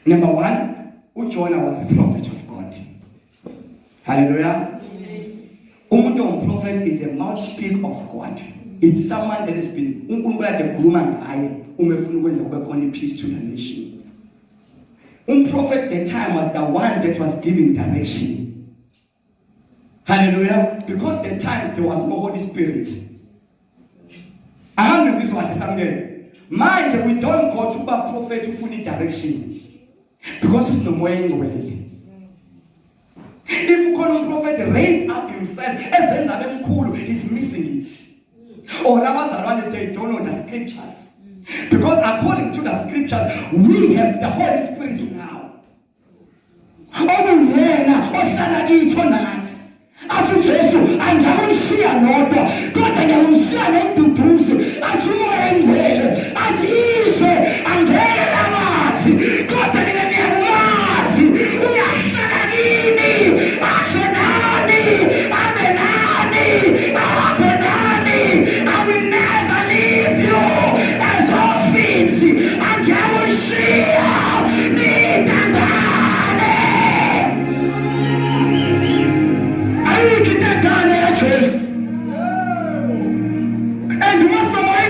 Number one, Jonah was a prophet of God. Hallelujah. Umuntu prophet is a mouthspeak of God. It's someone that has been peace to the nation. Prophet at the time was the one that was giving direction. Hallelujah. Because at the time there was no Holy Spirit. I am with something. Mind, we don't go to a prophet to fully direction. Because it's no way. If you call a prophet raise up himself, he's missing it. Or they don't know the scriptures. Because according to the scriptures, we have the Holy Spirit now. Athi Jesu angakusiya nodwa kodwa ngiyakusiya nomduduzi athi umoya engcwele athi izwe angeke lamazi kodwa mina ngiyamazi uyahlala kini abe nani I will never leave you as orphans angakusiya nithandane. And you must know my